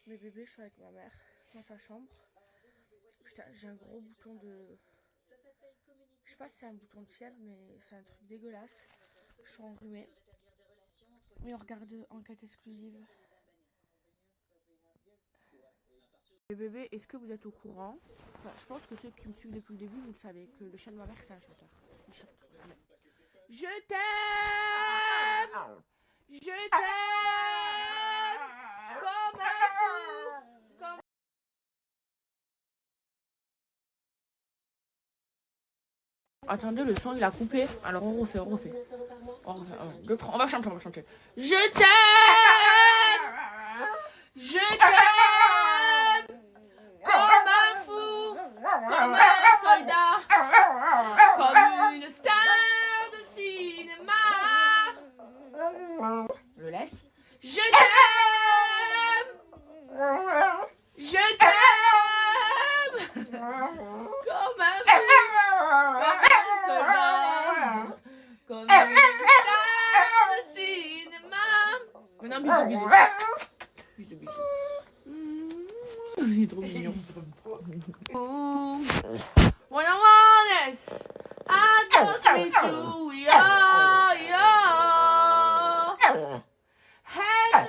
Mes bébés, je suis avec ma mère dans sa chambre. Putain, j'ai un gros bouton de... Je sais pas si c'est un bouton de fièvre, mais c'est un truc dégueulasse. Je suis enrhumée. Et on regarde Enquête exclusive. Les bébés, est-ce que vous êtes au courant? Enfin, je pense que ceux qui me suivent depuis le début, vous le savez, que le chien de ma mère, c'est un chanteur. Il chante. Je t'aime! Je t'aime! Comme un fou! Comme... Attendez, le son il a coupé. Alors on refait. On va chanter. Je t'aime! Je t'aime! Comme un fou! Comme un soldat! Comme une star de cinéma! Je laisse. Je t'aime! Je t'aime! Comme un fou! Soldat, comme une star de cinéma. Maintenant, bisous. Il est trop mignon. When I want this, I just miss you, Hello,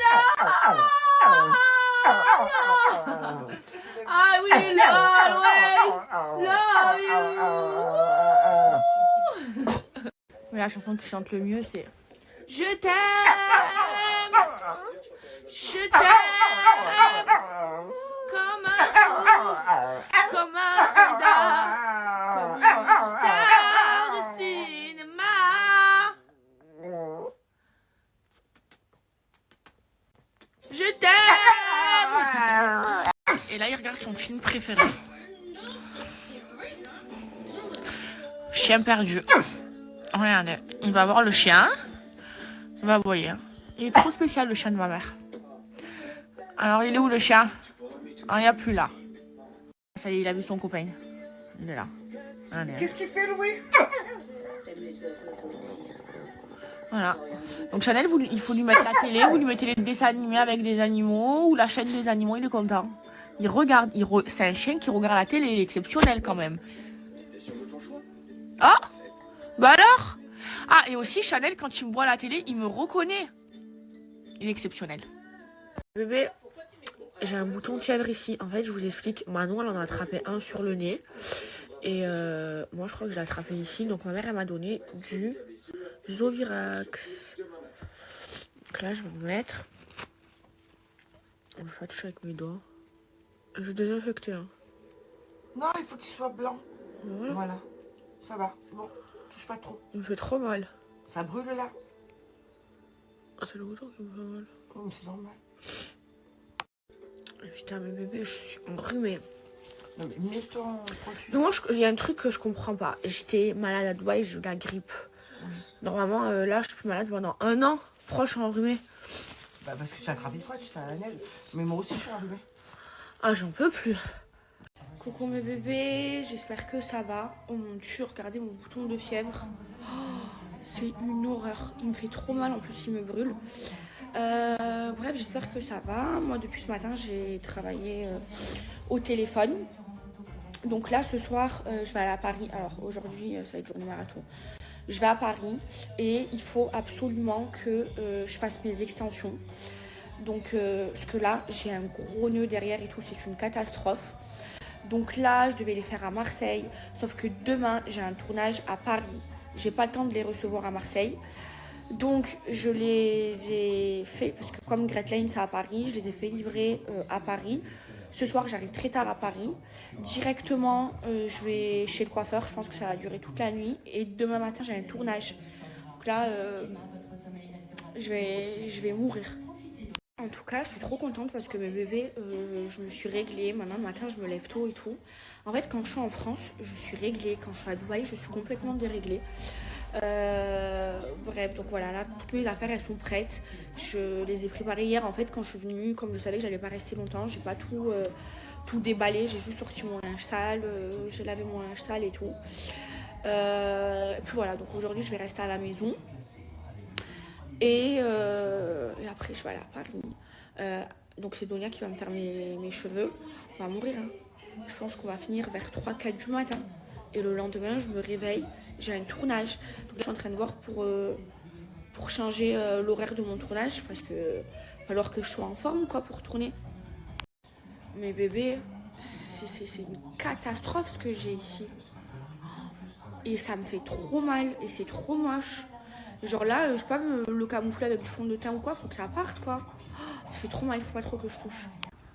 I will always love you. La chanson qui chante le mieux, c'est Je t'aime, comme un fou, comme un soldat, comme une star de cinéma. Je t'aime. Et là, il regarde son film préféré. Chien perdu. Regardez, il va voir le chien. Il va aboyer. Il est trop spécial, le chien de ma mère. Alors, il est où le chien? Ah, il n'y a plus là. Ça y est, il a vu son copain. Il est là. Qu'est-ce qu'il fait, Louis? Voilà. Donc Chanel, il faut lui mettre la télé, vous lui mettez les dessins animés avec des animaux ou la chaîne des animaux, il est content. Il regarde, c'est un chien qui regarde la télé, il est exceptionnel quand même. Ah, bah alors? Ah, et aussi Chanel, quand il me voit à la télé, il me reconnaît. Il est exceptionnel. Bébé, j'ai un bouton de fièvre ici. En fait, je vous explique, Manon, elle en a attrapé un sur le nez. Et moi, je crois que je l'ai attrapé ici. Donc ma mère, elle m'a donné du Zovirax. Donc là, je vais me mettre. Je vais pas toucher avec mes doigts. Je vais désinfecter. Hein. Non, il faut qu'il soit blanc. Voilà. Ça va, c'est bon. Touche pas trop. Il me fait trop mal. Ça brûle là. Ah, c'est le bouton qui me fait mal. Oh, mais c'est normal. Putain, mais bébé, je suis enrhumée. Non, mais mets ton... Mais moi, il y a un truc que je comprends pas. J'étais malade à Dubaï, j'ai eu la grippe. Oui. Normalement, là, je suis plus malade pendant 1 an. Proche enrhumée. Bah, parce que tu as attrapé une fois, tu t'as la neige. Mais moi aussi, je suis enrhumée. Ah, j'en peux plus. Coucou mes bébés, j'espère que ça va. Oh mon dieu, regardez mon bouton de fièvre. Oh, c'est une horreur. Il me fait trop mal, en plus il me brûle. Bref, j'espère que ça va. Moi, depuis ce matin, j'ai travaillé au téléphone. Donc là, ce soir, je vais aller à Paris. Alors aujourd'hui, ça va être journée marathon. Je vais à Paris et il faut absolument que je fasse mes extensions. Donc, parce que là, j'ai un gros nœud derrière et tout, c'est une catastrophe. Donc là, je devais les faire à Marseille. Sauf que demain, j'ai un tournage à Paris. J'ai pas le temps de les recevoir à Marseille. Donc, je les ai fait, parce que comme Great Lane, c'est à Paris, je les ai fait livrer à Paris. Ce soir, j'arrive très tard à Paris. Directement, je vais chez le coiffeur. Je pense que ça va durer toute la nuit. Et demain matin, j'ai un tournage. Donc là, je vais mourir. En tout cas, je suis trop contente parce que mes bébés, je me suis réglée. Maintenant, le matin, je me lève tôt et tout. En fait, quand je suis en France, je suis réglée. Quand je suis à Dubaï, je suis complètement déréglée. Bref, donc voilà, là, toutes mes affaires, elles sont prêtes. Je les ai préparées hier. En fait, quand je suis venue, comme je savais que j'allais pas rester longtemps, j'ai pas tout déballé. J'ai juste sorti mon linge sale, j'ai lavé mon linge sale et tout. Et puis voilà, donc aujourd'hui, je vais rester à la maison. Et après, je vais aller à Paris. Donc c'est Donia qui va me faire mes cheveux. On va mourir. Hein. Je pense qu'on va finir vers 3-4 du matin. Et le lendemain, je me réveille. J'ai un tournage. Donc je suis en train de voir pour changer l'horaire de mon tournage. Parce que va falloir que je sois en forme quoi, pour tourner. Mais bébé, c'est une catastrophe ce que j'ai ici. Et ça me fait trop mal. Et c'est trop moche. Genre là, je peux pas le camoufler avec du fond de teint ou quoi. Faut que ça parte quoi. Ça fait trop mal, il faut pas trop que je touche.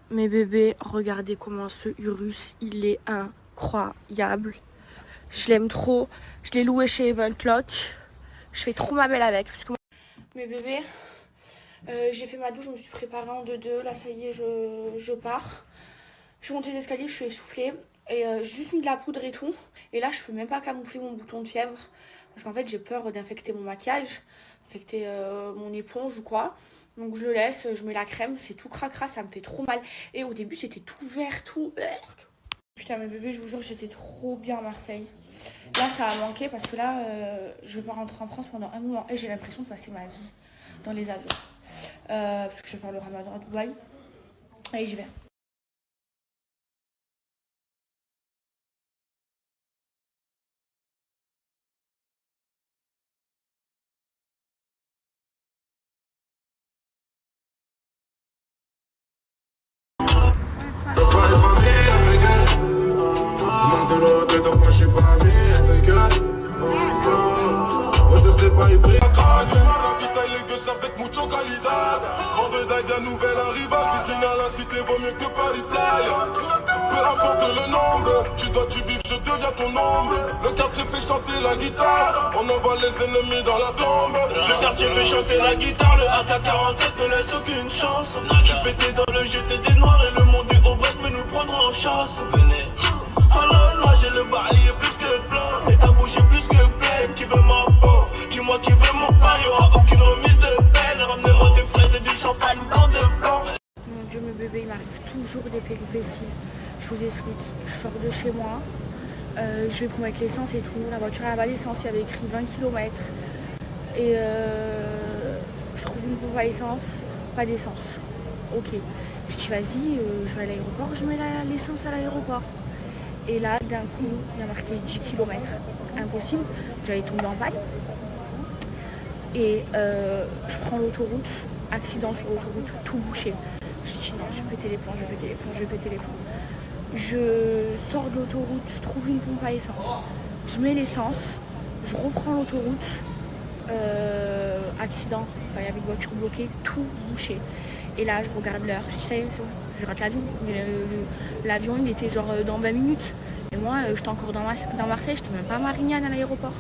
Mes bébés, regardez comment ce Urus, il est incroyable. Je l'aime trop. Je l'ai loué chez Eventlock. Je fais trop ma belle avec. Parce que mes bébés, j'ai fait ma douche, je me suis préparée en 2-2. Là, ça y est, je pars. Je suis montée les escaliers, je suis essoufflée. Et j'ai juste mis de la poudre et tout. Et là, je peux même pas camoufler mon bouton de fièvre. Parce qu'en fait, j'ai peur d'infecter mon maquillage, d'infecter mon éponge ou quoi. Donc je le laisse, je mets la crème, c'est tout cracra, ça me fait trop mal. Et au début c'était tout vert, tout... Putain mes bébés, je vous jure, j'étais trop bien à Marseille. Là ça a manqué parce que là, je vais pas rentrer en France pendant un moment. Et j'ai l'impression de passer ma vie dans les avions. Parce que je vais faire le ramadan à Dubaï. Allez, j'y vais. Avec mucho calidad. Vendredi d'un nouvel arrivage, piscine à la cité vaut mieux que Paris Playa. Peu importe le nombre, tu dois du vivre, je deviens ton ombre. Le quartier fait chanter la guitare, on envoie les ennemis dans la tombe. Le quartier fait chanter la guitare, le AK-47 ne laisse aucune chance. Je suis pété dans le jeté des noirs et le monde du haut break veut nous prendre en chasse. Venez. Oh là là, j'ai le bail plus que plein et ta bouche est plus que pleine. Qui veut ma peau? Dis-moi qui veut mon pain, y'aura aucune remise de peine. Ramenez-moi des fraises et du champagne blanc de blanc. Mon Dieu, mes bébés, il m'arrive toujours des péripéties. Je vous explique, je sors de chez moi, je vais pour mettre l'essence et tout. La voiture n'a pas l'essence, il y avait écrit 20 km. Et je trouve une pompe à essence, pas d'essence. Ok, je dis vas-y, je vais à l'aéroport, je mets l'essence à l'aéroport. Et là, d'un coup, il y a marqué 10 km. Impossible, j'allais tomber en panne. Et je prends l'autoroute, accident sur l'autoroute, tout bouché. Je dis non, je vais péter les plombs, je vais péter les plombs, je vais péter les plombs. Je sors de l'autoroute, je trouve une pompe à essence. Je mets l'essence, je reprends l'autoroute, accident, enfin il y avait une voiture bloquée, tout bouché. Et là, je regarde l'heure, je dis ça y est, c'est bon, je rate l'avion. L'avion, il était genre dans 20 minutes. Et moi, j'étais encore dans Marseille, j'étais même pas à Marignane à l'aéroport.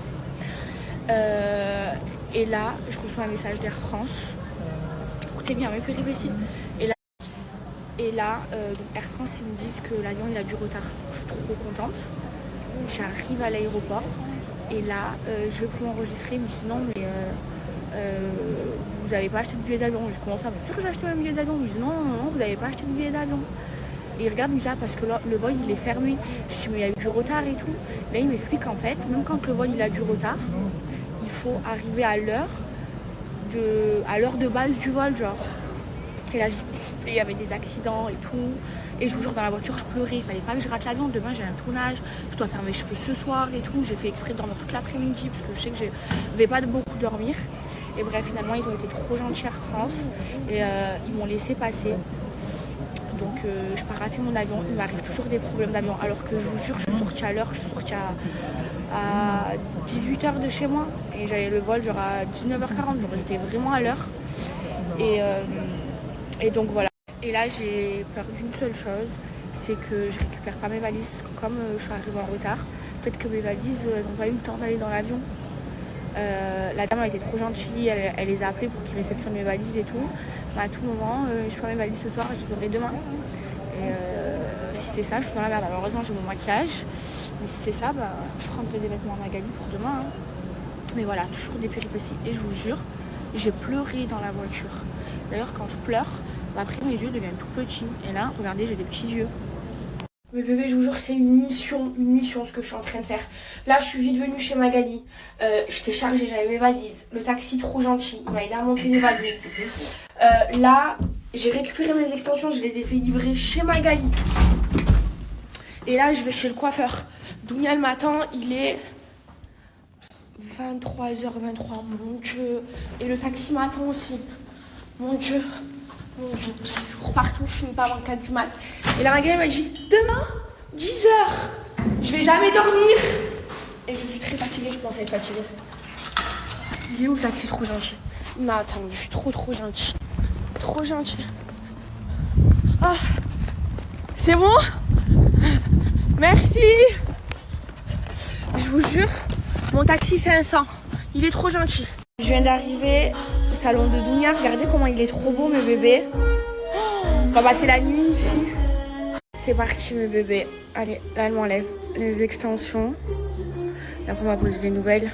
Et là, je reçois un message d'Air France. Écoutez bien mes péripéties. Et là, donc Air France, ils me disent que l'avion il a du retard. Je suis trop contente. J'arrive à l'aéroport et là, je vais pour m'enregistrer. Ils me disent non, mais vous n'avez pas acheté de billet d'avion. Je commence à me dire que j'ai acheté un billet d'avion. Ils me disent non, vous n'avez pas acheté de billet d'avion. Et ils regardent, ils me disent ah, parce que là, le vol il est fermé. Je dis mais il y a eu du retard et tout. Là, ils m'expliquent qu'en fait, même quand le vol il a du retard, il faut arriver à l'heure de base du vol, genre. Et là, il y avait des accidents et tout. Et je vous jure, dans la voiture, je pleurais. Il fallait pas que je rate l'avion. Demain, j'ai un tournage. Je dois faire mes cheveux ce soir et tout. J'ai fait exprès de dormir toute l'après-midi parce que je sais que je ne vais pas beaucoup dormir. Et bref, finalement, ils ont été trop gentils Air France. Et ils m'ont laissé passer. Donc, je n'ai pas raté mon avion. Il m'arrive toujours des problèmes d'avion. Alors que je vous jure, je suis sortie à l'heure. Je suis sortie à 18h de chez moi. Et j'avais le vol genre à 19h40. Donc, j'étais vraiment à l'heure. Et donc voilà. Et là j'ai peur d'une seule chose, c'est que je récupère pas mes valises parce que comme je suis arrivée en retard, peut-être que mes valises n'ont pas eu le temps d'aller dans l'avion. La dame a été trop gentille, elle les a appelés pour qu'ils réceptionnent mes valises et tout. Mais à tout moment, je prends mes valises ce soir, je les aurai demain. Et si c'est ça, je suis dans la merde. Malheureusement j'ai mon maquillage, mais si c'est ça, je prendrai des vêtements à Magali pour demain. Hein. Mais voilà, toujours des péripéties. Et je vous jure, j'ai pleuré dans la voiture. D'ailleurs, quand je pleure, après mes yeux deviennent tout petits. Et là, regardez, j'ai des petits yeux. Mais bébé, je vous jure, c'est une mission ce que je suis en train de faire. Là, je suis vite venue chez Magali. J'étais chargée, j'avais mes valises. Le taxi, trop gentil, il m'a aidé à monter les valises. Là, J'ai récupéré mes extensions, je les ai fait livrer chez Magali. Et là, je vais chez le coiffeur. Dounia, le matin, il est 23h23. Mon Dieu. Et le taxi m'attend aussi. Mon Dieu. Mon Dieu. Je cours partout, je finis pas avant 4 du mat. Et la Magali m'a dit, demain, 10h. Je vais jamais dormir. Et je suis très fatiguée, je pense être fatiguée. Il est où le taxi trop gentil? Il m'a attendu, je suis trop gentil. Trop gentil. Ah, c'est bon? Merci. Je vous jure, mon taxi 500. Il est trop gentil. Je viens d'arriver au salon de Dounia. Regardez comment il est trop beau, mes bébés. On va passer la nuit ici. C'est parti, mes bébés. Allez, là, elle m'enlève les extensions. Et après, on va poser des nouvelles.